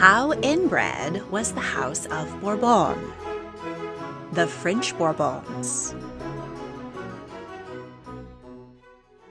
How inbred was the House of Bourbon? The French Bourbons.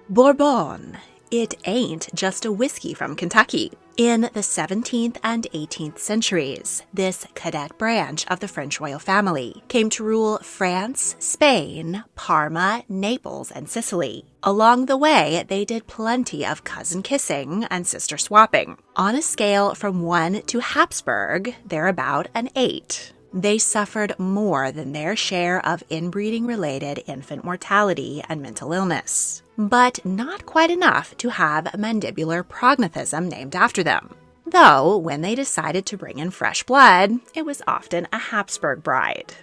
Bourbon. It ain't just a whiskey from Kentucky. In the 17th and 18th centuries, this cadet branch of the French royal family came to rule France, Spain, Parma, Naples, and Sicily. Along the way, they did plenty of cousin kissing and sister swapping. On a scale from 1 to Hapsburg, they're about an 8. They suffered more than their share of inbreeding-related infant mortality and mental illness, but not quite enough to have mandibular Prognathism named after them. Though, when they decided to bring in fresh blood, it was often a Hapsburg bride.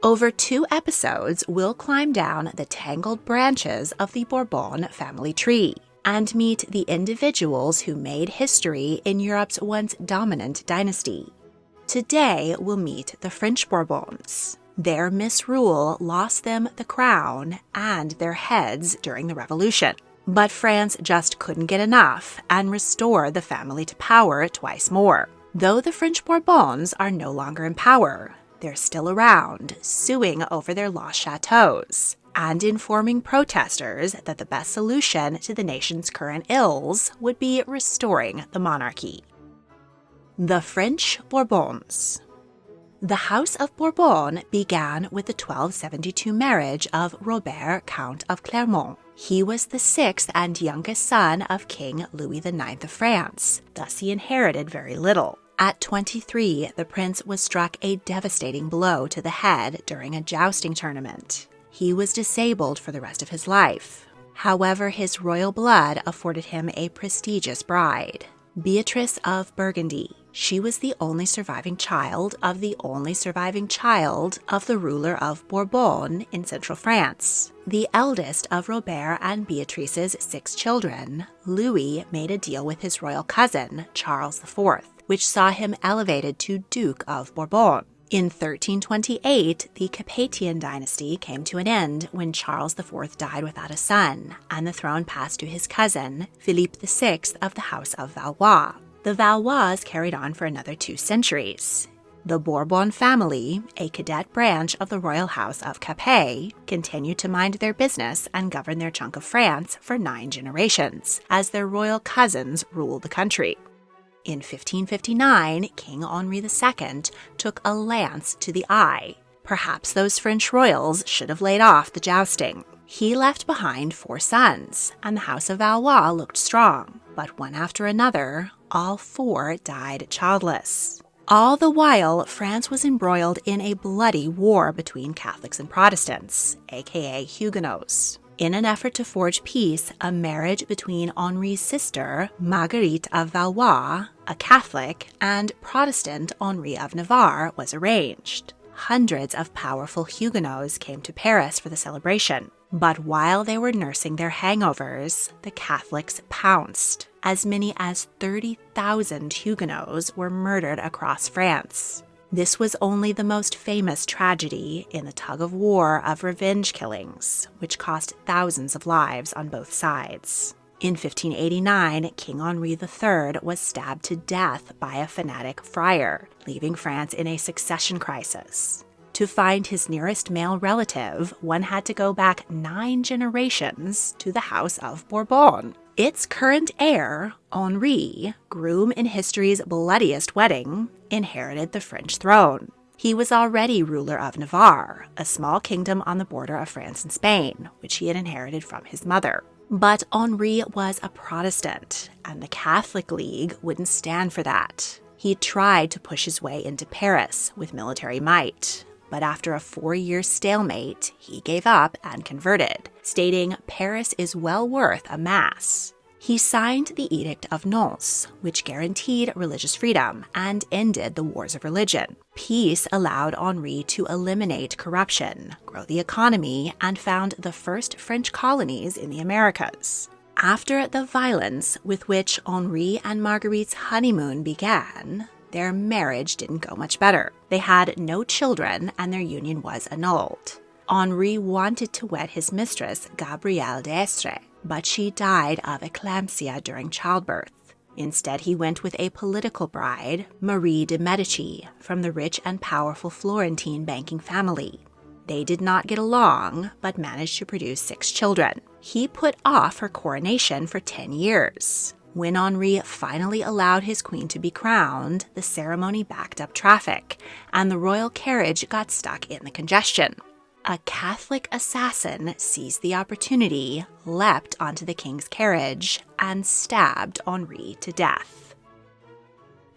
Over 2 episodes, we'll climb down the tangled branches of the Bourbon family tree and meet the individuals who made history in Europe's once dominant dynasty. Today, we'll meet the French Bourbons. Their misrule lost them the crown and their heads during the Revolution. But France just couldn't get enough and restored the family to power twice more. Though the French Bourbons are no longer in power, they're still around, suing over their lost châteaux and informing protesters that the best solution to the nation's current ills would be restoring the monarchy. The French Bourbons. The House of Bourbon began with the 1272 marriage of Robert, Count of Clermont. He was the 6th and youngest son of King Louis IX of France, thus he inherited very little. At 23, the prince was struck a devastating blow to the head during a jousting tournament. He was disabled for the rest of his life. However, his royal blood afforded him a prestigious bride, Beatrice of Burgundy. She was the only surviving child of the ruler of Bourbon in central France. The eldest of Robert and Beatrice's 6 children, Louis made a deal with his royal cousin, Charles IV, which saw him elevated to Duke of Bourbon. In 1328, the Capetian dynasty came to an end when Charles IV died without a son, and the throne passed to his cousin, Philippe VI of the House of Valois. The Valois carried on for another 2 centuries. The Bourbon family, a cadet branch of the royal house of Capet, continued to mind their business and govern their chunk of France for 9 generations, as their royal cousins ruled the country. In 1559, King Henri II took a lance to the eye. Perhaps those French royals should have laid off the jousting. He left behind 4 sons, and the House of Valois looked strong, but one after another, all 4 died childless. All the while, France was embroiled in a bloody war between Catholics and Protestants, aka Huguenots. In an effort to forge peace, a marriage between Henri's sister, Marguerite of Valois, a Catholic, and Protestant Henri of Navarre was arranged. Hundreds of powerful Huguenots came to Paris for the celebration. But while they were nursing their hangovers, the Catholics pounced. As many as 30,000 Huguenots were murdered across France. This was only the most famous tragedy in the tug-of-war of revenge killings, which cost thousands of lives on both sides. In 1589, King Henri III was stabbed to death by a fanatic friar, leaving France in a succession crisis. To find his nearest male relative, one had to go back 9 generations to the House of Bourbon. Its current heir, Henri, groom in history's bloodiest wedding, inherited the French throne. He was already ruler of Navarre, a small kingdom on the border of France and Spain, which he had inherited from his mother. But Henri was a Protestant, and the Catholic League wouldn't stand for that. He tried to push his way into Paris with military might. But after a 4-year stalemate, he gave up and converted, stating Paris is well worth a mass. He signed the Edict of Nantes, which guaranteed religious freedom and ended the wars of religion. Peace allowed Henri to eliminate corruption, grow the economy, and found the first French colonies in the Americas. After the violence with which Henri and Marguerite's honeymoon began, their marriage didn't go much better. They had no children, and their union was annulled. Henri wanted to wed his mistress, Gabrielle d'Estre, but she died of eclampsia during childbirth. Instead, he went with a political bride, Marie de Medici, from the rich and powerful Florentine banking family. They did not get along, but managed to produce 6 children. He put off her coronation for 10 years. When Henri finally allowed his queen to be crowned, the ceremony backed up traffic, and the royal carriage got stuck in the congestion. A Catholic assassin seized the opportunity, leapt onto the king's carriage, and stabbed Henri to death.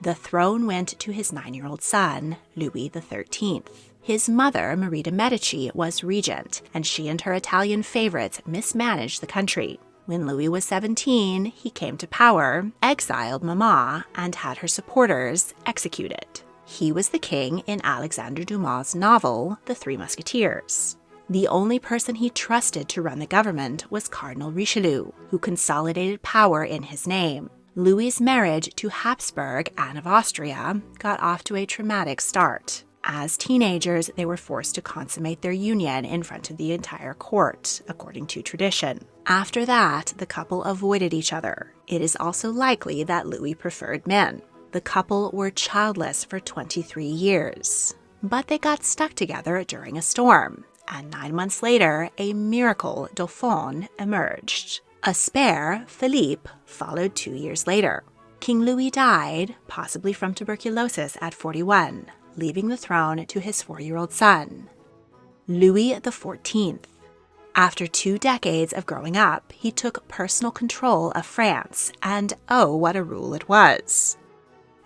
The throne went to his 9-year-old son, Louis XIII. His mother, Marie de Medici, was regent, and she and her Italian favorites mismanaged the country. When Louis was 17, he came to power, exiled Mama, and had her supporters executed. He was the king in Alexandre Dumas' novel, The Three Musketeers. The only person he trusted to run the government was Cardinal Richelieu, who consolidated power in his name. Louis's marriage to Hapsburg, Anne of Austria, got off to a traumatic start. As teenagers, they were forced to consummate their union in front of the entire court, according to tradition. After that, the couple avoided each other. It is also likely that Louis preferred men. The couple were childless for 23 years. But they got stuck together during a storm, and 9 months later, a miracle dauphin emerged. A spare, Philippe, followed 2 years later. King Louis died, possibly from tuberculosis at 41, leaving the throne to his 4-year-old son, Louis XIV. After 2 decades of growing up, he took personal control of France, and oh, what a rule it was.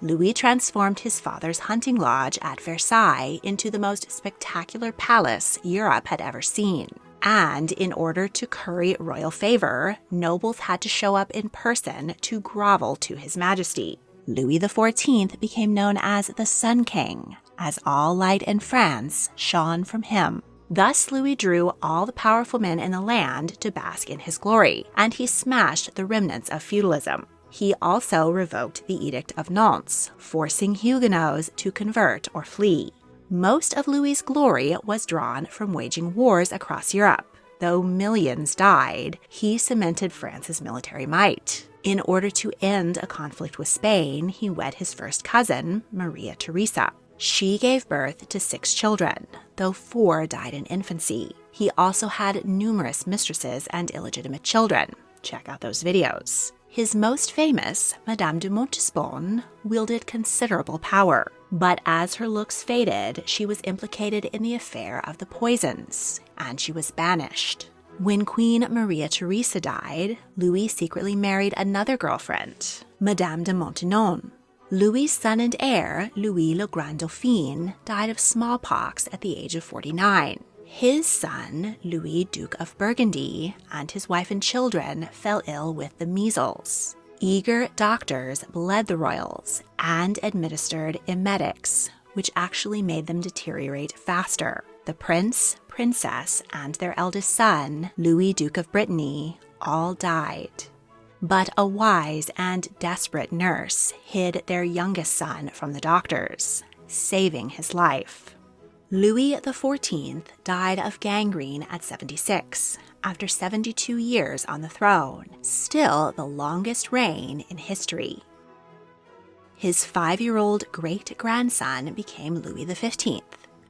Louis transformed his father's hunting lodge at Versailles into the most spectacular palace Europe had ever seen. And in order to curry royal favor, nobles had to show up in person to grovel to His Majesty. Louis XIV became known as the Sun King, as all light in France shone from him. Thus, Louis drew all the powerful men in the land to bask in his glory, and he smashed the remnants of feudalism. He also revoked the Edict of Nantes, forcing Huguenots to convert or flee. Most of Louis's glory was drawn from waging wars across Europe. Though millions died, he cemented France's military might. In order to end a conflict with Spain, he wed his first cousin, Maria Theresa. She gave birth to 6 children, though 4 died in infancy. He also had numerous mistresses and illegitimate children. Check out those videos. His most famous, Madame de Montespan, wielded considerable power. But as her looks faded, she was implicated in the affair of the poisons, and she was banished. When Queen Maria Theresa died, Louis secretly married another girlfriend, Madame de Maintenon. Louis's son and heir, Louis le Grand Dauphin, died of smallpox at the age of 49. His son, Louis, Duke of Burgundy, and his wife and children fell ill with the measles. Eager doctors bled the royals and administered emetics, which actually made them deteriorate faster. The prince, princess, and their eldest son, Louis, Duke of Brittany, all died. But a wise and desperate nurse hid their youngest son from the doctors, saving his life. Louis XIV died of gangrene at 76, after 72 years on the throne, still the longest reign in history. His 5-year-old great-grandson became Louis XV.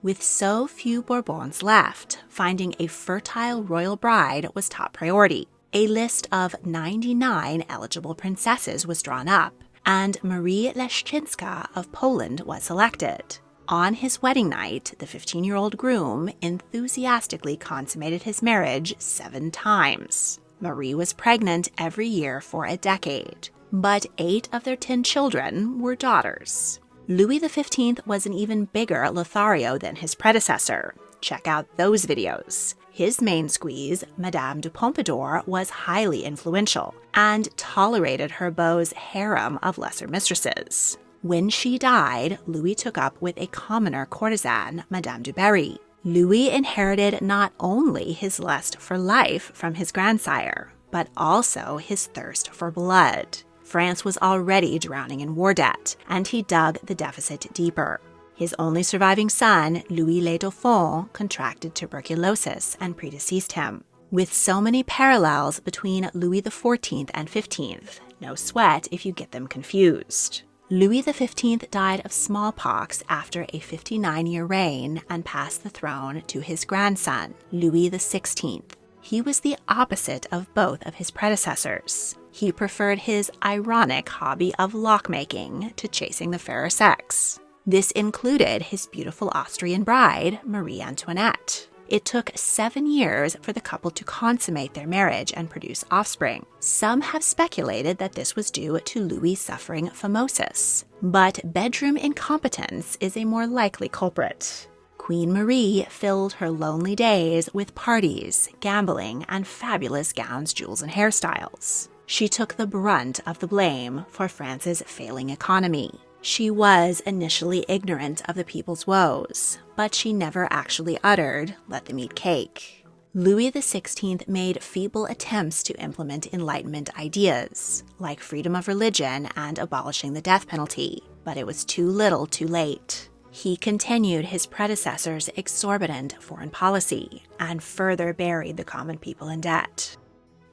With so few Bourbons left, finding a fertile royal bride was top priority. A list of 99 eligible princesses was drawn up, and Marie Leszczyńska of Poland was selected. On his wedding night, the 15-year-old groom enthusiastically consummated his marriage 7 times. Marie was pregnant every year for a decade, but 8 of their 10 children were daughters. Louis XV was an even bigger Lothario than his predecessor. Check out those videos. His main squeeze, Madame de Pompadour, was highly influential and tolerated her beau's harem of lesser mistresses. When she died, Louis took up with a commoner courtesan, Madame du Barry. Louis inherited not only his lust for life from his grandsire, but also his thirst for blood. France was already drowning in war debt, and he dug the deficit deeper. His only surviving son, Louis le Dauphin, contracted tuberculosis and predeceased him. With so many parallels between Louis XIV and XV, no sweat if you get them confused. Louis XV died of smallpox after a 59-year reign and passed the throne to his grandson, Louis XVI. He was the opposite of both of his predecessors. He preferred his ironic hobby of lockmaking to chasing the fairer sex. This included his beautiful Austrian bride, Marie Antoinette. It took 7 years for the couple to consummate their marriage and produce offspring. Some have speculated that this was due to Louis suffering phimosis, but bedroom incompetence is a more likely culprit. Queen Marie filled her lonely days with parties, gambling, and fabulous gowns, jewels, and hairstyles. She took the brunt of the blame for France's failing economy. She was initially ignorant of the people's woes, but she never actually uttered, "Let them eat cake." Louis XVI made feeble attempts to implement Enlightenment ideas, like freedom of religion and abolishing the death penalty, but it was too little too late. He continued his predecessor's exorbitant foreign policy and further buried the common people in debt.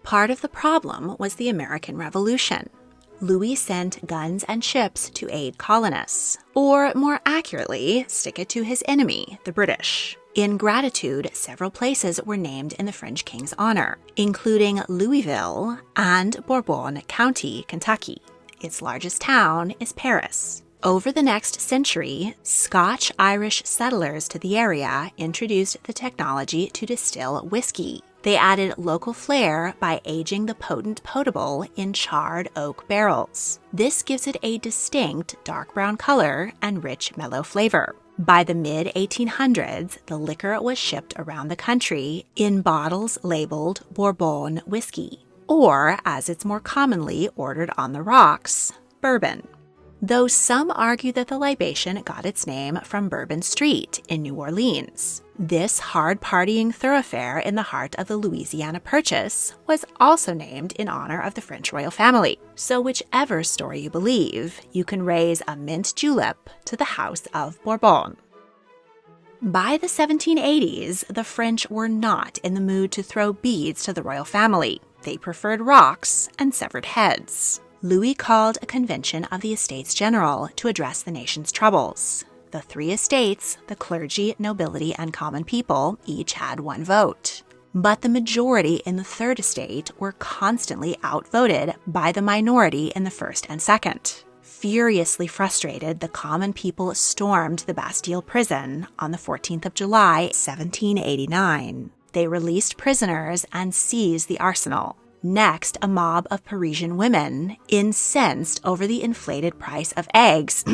Part of the problem was the American Revolution. Louis sent guns and ships to aid colonists, or more accurately, stick it to his enemy, the British. In gratitude, several places were named in the French king's honor, including Louisville and Bourbon County, Kentucky. Its largest town is Paris. Over the next century, Scotch-Irish settlers to the area introduced the technology to distill whiskey. They added local flair by aging the potent potable in charred oak barrels. This gives it a distinct dark brown color and rich, mellow flavor. By the mid-1800s, the liquor was shipped around the country in bottles labeled Bourbon whiskey, or, as it's more commonly ordered on the rocks, Bourbon. Though some argue that the libation got its name from Bourbon Street in New Orleans. This hard-partying thoroughfare in the heart of the Louisiana Purchase was also named in honor of the French royal family. So whichever story you believe, you can raise a mint julep to the House of Bourbon. By the 1780s, the French were not in the mood to throw beads to the royal family. They preferred rocks and severed heads. Louis called a convention of the Estates General to address the nation's troubles. The 3 estates, the clergy, nobility, and common people, each had 1 vote. But the majority in the 3rd estate were constantly outvoted by the minority in the 1st and 2nd. Furiously frustrated, the common people stormed the Bastille prison on the 14th of July, 1789. They released prisoners and seized the arsenal. Next, a mob of Parisian women, incensed over the inflated price of eggs,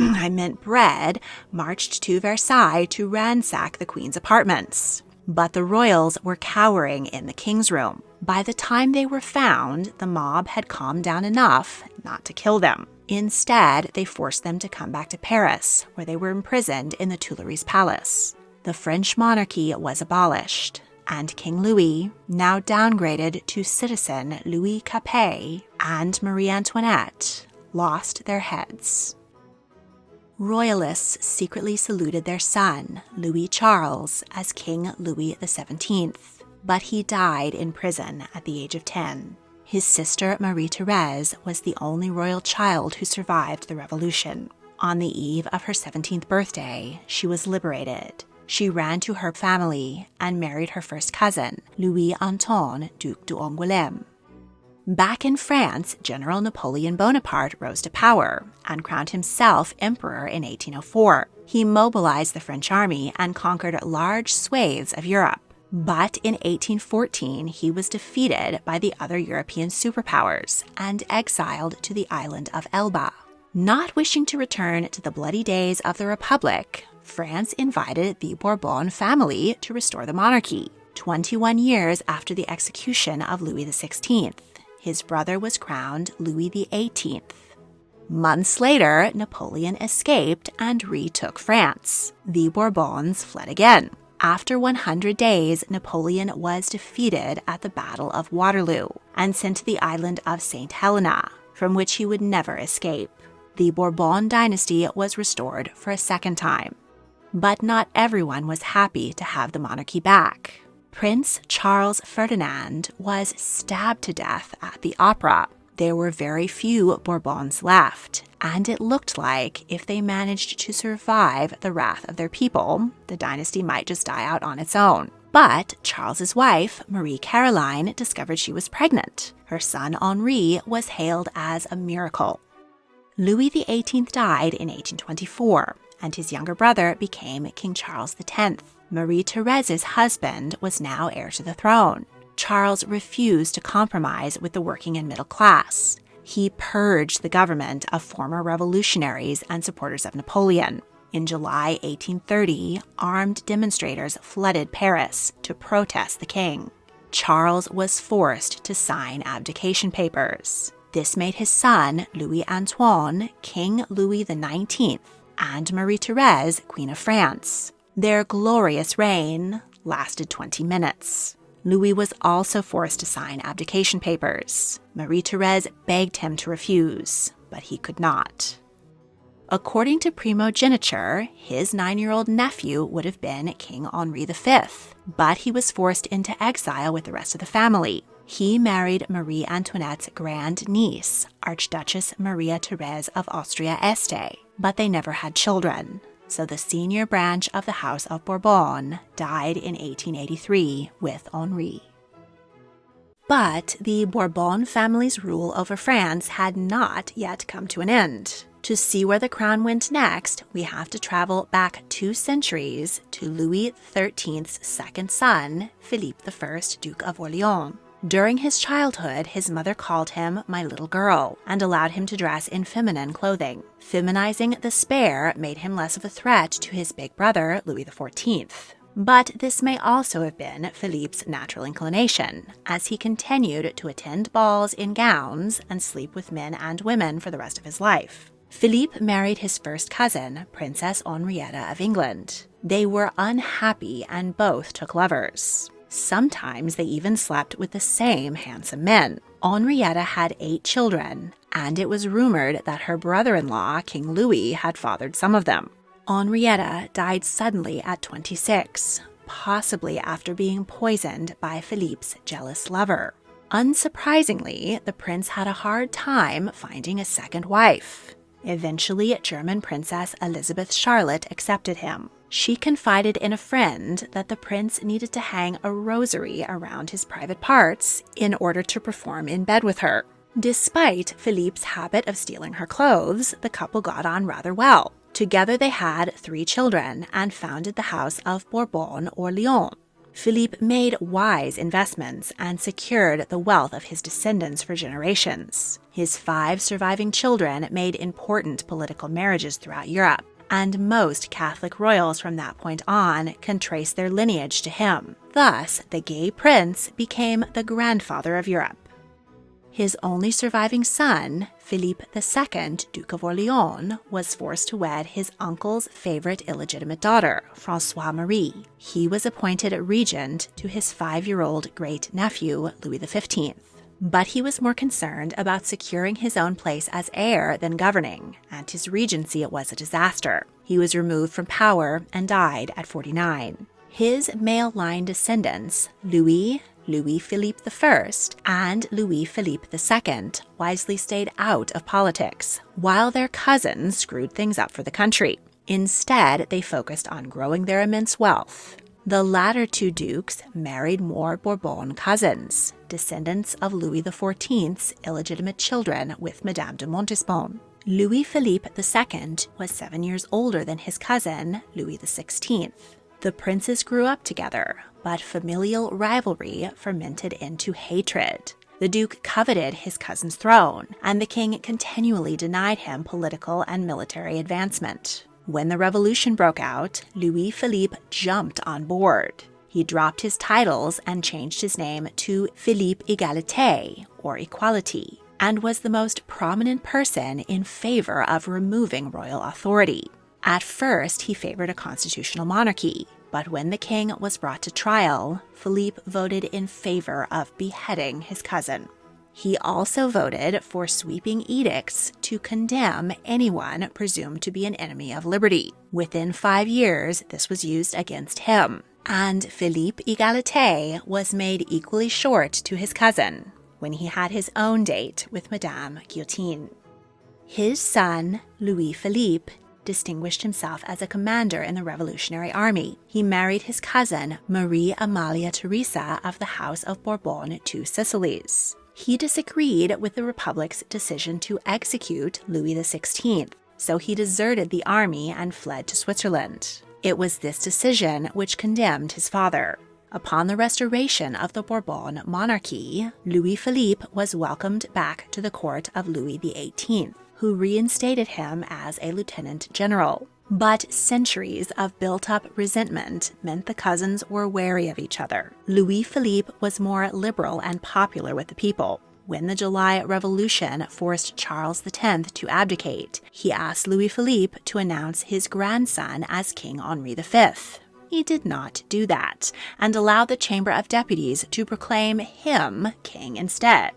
bread, marched to Versailles to ransack the queen's apartments. But the royals were cowering in the king's room. By the time they were found, the mob had calmed down enough not to kill them. Instead, they forced them to come back to Paris, where they were imprisoned in the Tuileries Palace. The French monarchy was abolished, and King Louis, now downgraded to citizen Louis Capet, and Marie Antoinette lost their heads. Royalists secretly saluted their son, Louis Charles, as King Louis XVII, but he died in prison at the age of 10. His sister Marie-Thérèse was the only royal child who survived the revolution. On the eve of her 17th birthday, she was liberated. She ran to her family and married her first cousin, Louis-Antoine, Duc d'Angoulême. Back in France, General Napoleon Bonaparte rose to power and crowned himself emperor in 1804. He mobilized the French army and conquered large swathes of Europe. But in 1814, he was defeated by the other European superpowers and exiled to the island of Elba. Not wishing to return to the bloody days of the Republic, France invited the Bourbon family to restore the monarchy. 21 years after the execution of Louis XVI, his brother was crowned Louis XVIII. Months later, Napoleon escaped and retook France. The Bourbons fled again. After 100 days, Napoleon was defeated at the Battle of Waterloo and sent to the island of St. Helena, from which he would never escape. The Bourbon dynasty was restored for a second time. But not everyone was happy to have the monarchy back. Prince Charles Ferdinand was stabbed to death at the opera. There were very few Bourbons left, and it looked like if they managed to survive the wrath of their people, the dynasty might just die out on its own. But Charles's wife, Marie Caroline, discovered she was pregnant. Her son Henri was hailed as a miracle. Louis XVIII died in 1824, and his younger brother became King Charles X. Marie-Thérèse's husband was now heir to the throne. Charles refused to compromise with the working and middle class. He purged the government of former revolutionaries and supporters of Napoleon. In July 1830, armed demonstrators flooded Paris to protest the king. Charles was forced to sign abdication papers. This made his son, Louis Antoine, King Louis XIX, and Marie-Thérèse, Queen of France. Their glorious reign lasted 20 minutes. Louis was also forced to sign abdication papers. Marie-Thérèse begged him to refuse, but he could not. According to primogeniture, his 9-year-old nephew would have been King Henri V, but he was forced into exile with the rest of the family. He married Marie Antoinette's grandniece, Archduchess Maria Therese of Austria-Este, but they never had children. So the senior branch of the House of Bourbon died in 1883 with Henri. But the Bourbon family's rule over France had not yet come to an end. To see where the crown went next, we have to travel back 2 centuries to Louis XIII's second son, Philippe I, Duke of Orléans. During his childhood, his mother called him "my little girl" and allowed him to dress in feminine clothing. Feminizing the spare made him less of a threat to his big brother, Louis XIV. But this may also have been Philippe's natural inclination, as he continued to attend balls in gowns and sleep with men and women for the rest of his life. Philippe married his first cousin, Princess Henrietta of England. They were unhappy and both took lovers. Sometimes they even slept with the same handsome men. Henrietta had 8 children, and it was rumored that her brother-in-law, King Louis, had fathered some of them. Henrietta died suddenly at 26, possibly after being poisoned by Philippe's jealous lover. Unsurprisingly, the prince had a hard time finding a second wife. Eventually, German Princess Elizabeth Charlotte accepted him. She confided in a friend that the prince needed to hang a rosary around his private parts in order to perform in bed with her. Despite Philippe's habit of stealing her clothes, the couple got on rather well. Together they had 3 children and founded the House of Bourbon-Orléans. Philippe made wise investments and secured the wealth of his descendants for generations. His 5 surviving children made important political marriages throughout Europe, and most Catholic royals from that point on can trace their lineage to him. Thus, the gay prince became the grandfather of Europe. His only surviving son, Philippe II, Duke of Orléans, was forced to wed his uncle's favorite illegitimate daughter, Françoise Marie. He was appointed regent to his 5-year-old great-nephew, Louis XV. But he was more concerned about securing his own place as heir than governing, and his regency was a disaster. He was removed from power and died at 49. His male line descendants, Louis Philippe I, and Louis Philippe II, wisely stayed out of politics, while their cousins screwed things up for the country. Instead, they focused on growing their immense wealth. The latter 2 dukes married more Bourbon cousins, descendants of Louis XIV's illegitimate children with Madame de Montespan. Louis Philippe II was 7 years older than his cousin, Louis XVI. The princes grew up together, but familial rivalry fermented into hatred. The Duke coveted his cousin's throne, and the king continually denied him political and military advancement. When the revolution broke out, Louis Philippe jumped on board. He dropped his titles and changed his name to Philippe Égalité, or Equality, and was the most prominent person in favor of removing royal authority. At first, he favored a constitutional monarchy, but when the king was brought to trial, Philippe voted in favor of beheading his cousin. He also voted for sweeping edicts to condemn anyone presumed to be an enemy of liberty. Within 5 years, this was used against him, and Philippe Égalité was made equally short to his cousin. when he had his own date with Madame Guillotine. His son, Louis Philippe, distinguished himself as a commander in the Revolutionary Army. He married his cousin, Marie Amalia Theresa of the House of Bourbon to Sicilies. He disagreed with the Republic's decision to execute Louis XVI, so he deserted the army and fled to Switzerland. It was this decision which condemned his father. Upon the restoration of the Bourbon monarchy, Louis Philippe was welcomed back to the court of Louis XVIII, who reinstated him as a lieutenant general. But centuries of built-up resentment meant the cousins were wary of each other. Louis Philippe was more liberal and popular with the people. When the July Revolution forced Charles X to abdicate, he asked Louis Philippe to announce his grandson as King Henri V. He did not do that, and allowed the Chamber of Deputies to proclaim him king instead.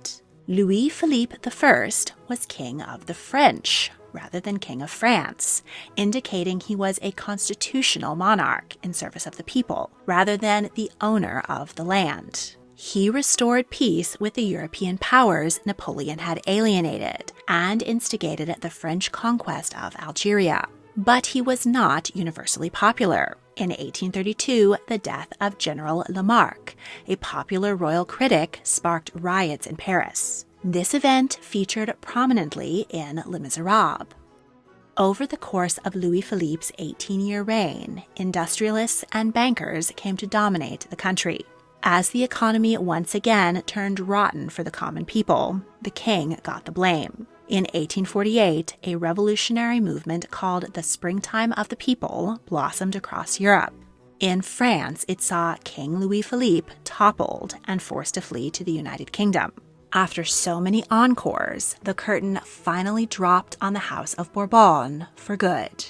Louis Philippe I was king of the French rather than king of France, indicating he was a constitutional monarch in service of the people rather than the owner of the land. He restored peace with the European powers Napoleon had alienated and instigated the French conquest of Algeria. But he was not universally popular. In 1832, the death of General Lamarck, a popular royal critic, sparked riots in Paris. This event featured prominently in Les Miserables. Over the course of Louis Philippe's 18-year reign, industrialists and bankers came to dominate the country. As the economy once again turned rotten for the common people, the king got the blame. In 1848, a revolutionary movement called the Springtime of the People blossomed across Europe. In France, it saw King Louis Philippe toppled and forced to flee to the United Kingdom. After so many encores, the curtain finally dropped on the House of Bourbon for good.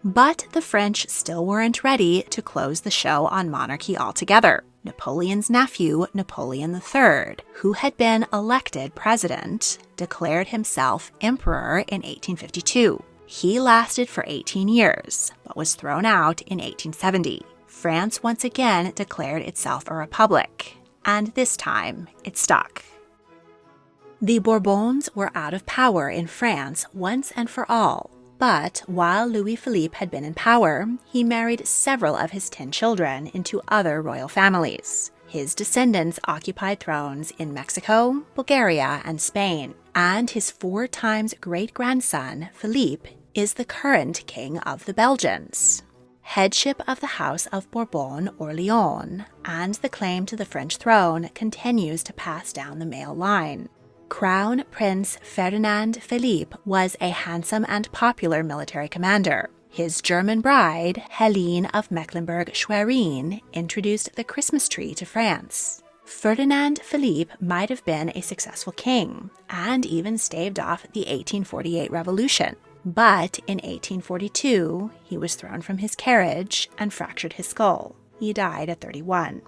But the French still weren't ready to close the show on monarchy altogether. Napoleon's nephew, Napoleon III, who had been elected president, declared himself emperor in 1852. He lasted for 18 years, but was thrown out in 1870. France once again declared itself a republic, and this time it stuck. The Bourbons were out of power in France once and for all. But while Louis Philippe had been in power, he married several of his 10 children into other royal families. His descendants occupied thrones in Mexico, Bulgaria, and Spain, and his 4 times great-grandson, Philippe, is the current king of the Belgians. Headship of the House of Bourbon-Orléans and the claim to the French throne continues to pass down the male line. Crown Prince Ferdinand Philippe was a handsome and popular military commander. His German bride, Helene of Mecklenburg-Schwerin, introduced the Christmas tree to France. Ferdinand Philippe might have been a successful king, and even staved off the 1848 revolution. But in 1842, he was thrown from his carriage and fractured his skull. He died at 31.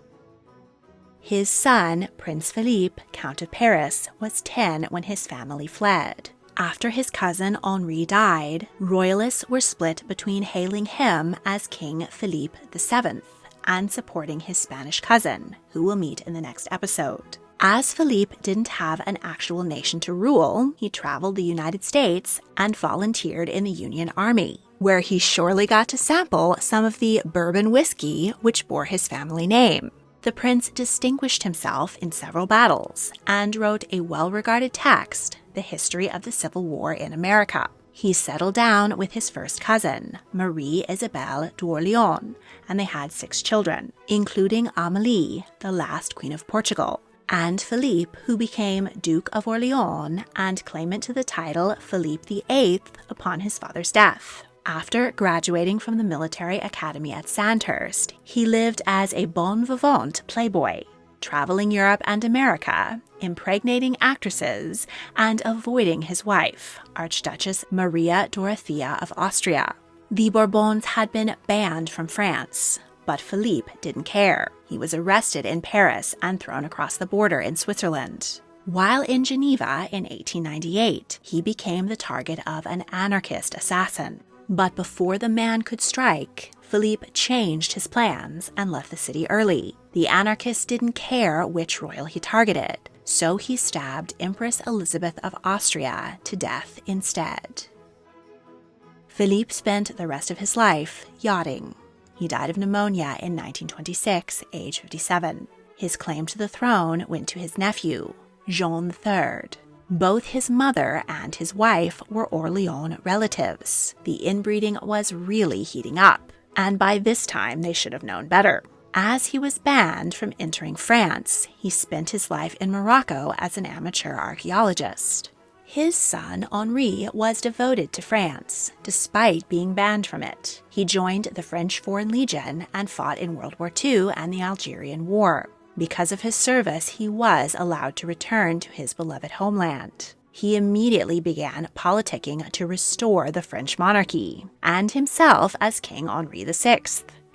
His son, Prince Philippe, Count of Paris, was 10 when his family fled. After his cousin Henri died, royalists were split between hailing him as King Philippe VII and supporting his Spanish cousin, who we'll meet in the next episode. As Philippe didn't have an actual nation to rule, he traveled the United States and volunteered in the Union Army, where he surely got to sample some of the Bourbon whiskey which bore his family name. The prince distinguished himself in several battles and wrote a well-regarded text, The History of the Civil War in America. He settled down with his first cousin, Marie Isabelle d'Orléans, and they had 6 children, including Amélie, the last Queen of Portugal, and Philippe, who became Duke of Orléans and claimant to the title Philippe VIII upon his father's death. After graduating from the military academy at Sandhurst, he lived as a bon vivant playboy, traveling Europe and America, impregnating actresses, and avoiding his wife, Archduchess Maria Dorothea of Austria. The Bourbons had been banned from France, but Philippe didn't care. He was arrested in Paris and thrown across the border in Switzerland. While in Geneva in 1898, he became the target of an anarchist assassin. But before the man could strike, Philippe changed his plans and left the city early. The anarchist didn't care which royal he targeted, so he stabbed Empress Elizabeth of Austria to death instead. Philippe spent the rest of his life yachting. He died of pneumonia in 1926, age 57. His claim to the throne went to his nephew, Jean III. Both his mother and his wife were Orléans relatives. The inbreeding was really heating up, and by this time they should have known better. As he was banned from entering France, he spent his life in Morocco as an amateur archaeologist. His son, Henri, was devoted to France, despite being banned from it. He joined the French Foreign Legion and fought in World War II and the Algerian War. Because of his service, he was allowed to return to his beloved homeland. He immediately began politicking to restore the French monarchy, and himself as King Henri VI.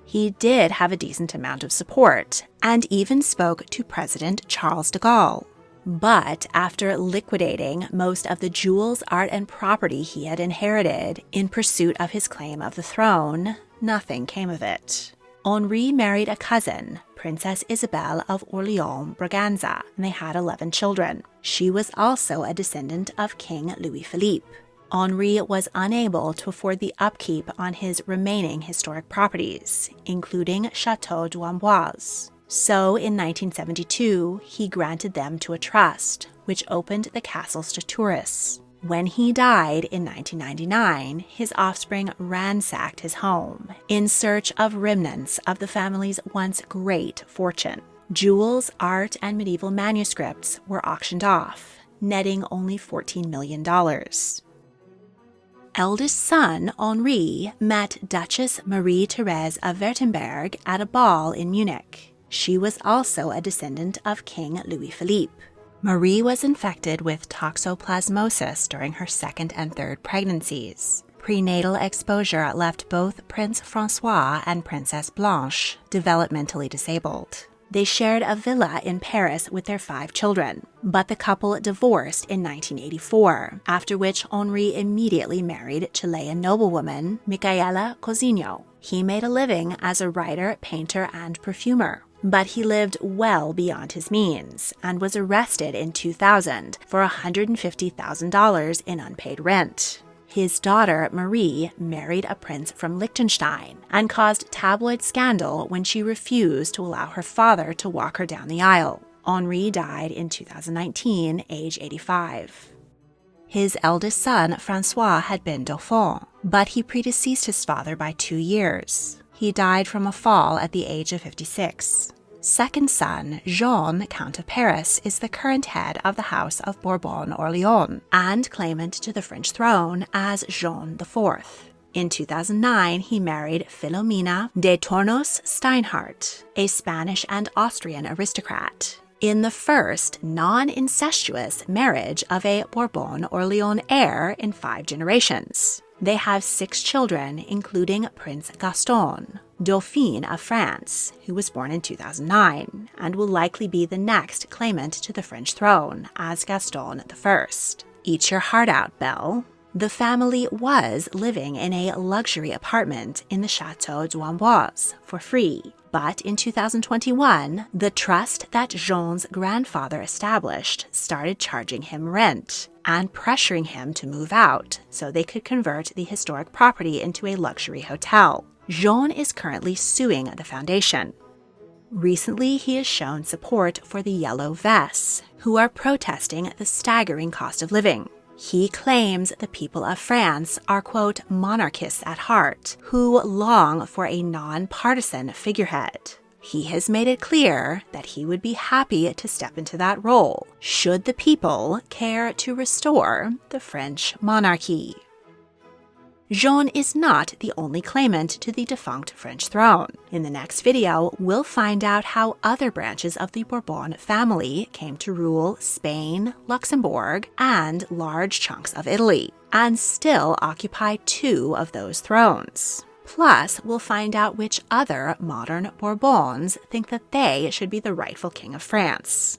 He did have a decent amount of support, and even spoke to President Charles de Gaulle. But after liquidating most of the jewels, art, and property he had inherited in pursuit of his claim of the throne, nothing came of it. Henri married a cousin, Princess Isabel of Orléans-Braganza, and they had 11 children. She was also a descendant of King Louis Philippe. Henri was unable to afford the upkeep on his remaining historic properties, including Château d'Amboise. So in 1972, he granted them to a trust, which opened the castles to tourists. When he died in 1999, his offspring ransacked his home in search of remnants of the family's once great fortune. Jewels, art, and medieval manuscripts were auctioned off, netting only $14 million. Eldest son, Henri, met Duchess Marie-Thérèse of Württemberg at a ball in Munich. She was also a descendant of King Louis Philippe. Marie was infected with toxoplasmosis during her second and third pregnancies. Prenatal exposure left both Prince François and Princess Blanche developmentally disabled. They shared a villa in Paris with their 5 children, but the couple divorced in 1984, after which Henri immediately married Chilean noblewoman Micaela Cousinho. He made a living as a writer, painter, and perfumer, but he lived well beyond his means and was arrested in 2000 for $150,000 in unpaid rent. His daughter, Marie, married a prince from Liechtenstein and caused tabloid scandal when she refused to allow her father to walk her down the aisle. Henri died in 2019, age 85. His eldest son, François, had been Dauphin, but he predeceased his father by 2 years. He died from a fall at the age of 56. Second son, Jean, Count of Paris, is the current head of the House of Bourbon-Orléans and claimant to the French throne as Jean IV. In 2009, he married Filomena de Tornos Steinhardt, a Spanish and Austrian aristocrat, in the first non-incestuous marriage of a Bourbon-Orléans heir in 5 generations. They have 6 children, including Prince Gaston, Dauphin of France, who was born in 2009, and will likely be the next claimant to the French throne as Gaston I. Eat your heart out, Belle. The family was living in a luxury apartment in the Château d'Amboise for free, but in 2021, the trust that Jean's grandfather established started charging him rent and pressuring him to move out so they could convert the historic property into a luxury hotel. Jean is currently suing the foundation. Recently, he has shown support for the Yellow Vests, who are protesting the staggering cost of living. He claims the people of France are, quote, monarchists at heart, who long for a non-partisan figurehead. He has made it clear that he would be happy to step into that role, should the people care to restore the French monarchy. Jean is not the only claimant to the defunct French throne. In the next video, we'll find out how other branches of the Bourbon family came to rule Spain, Luxembourg, and large chunks of Italy, and still occupy 2 of those thrones. Plus, we'll find out which other modern Bourbons think that they should be the rightful king of France.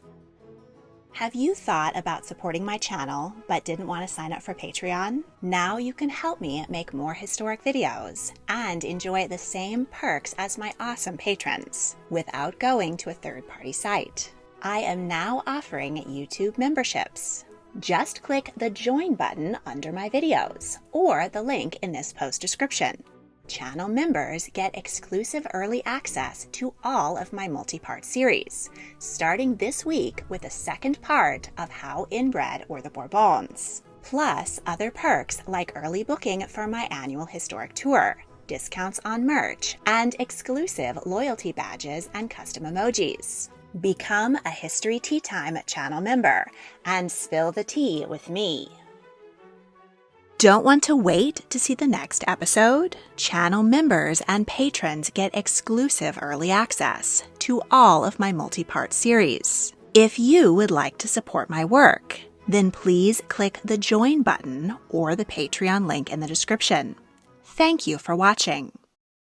Have you thought about supporting my channel but didn't want to sign up for Patreon? Now you can help me make more historic videos and enjoy the same perks as my awesome patrons without going to a third-party site. I am now offering YouTube memberships. Just click the join button under my videos or the link in this post description. Channel members get exclusive early access to all of my multi-part series, starting this week with the second part of How Inbred were the Bourbons, plus other perks like early booking for my annual historic tour, discounts on merch, and exclusive loyalty badges and custom emojis. Become a History Tea Time channel member and spill the tea with me. Don't want to wait to see the next episode? Channel members and patrons get exclusive early access to all of my multi-part series. If you would like to support my work, then please click the join button or the Patreon link in the description. Thank you for watching.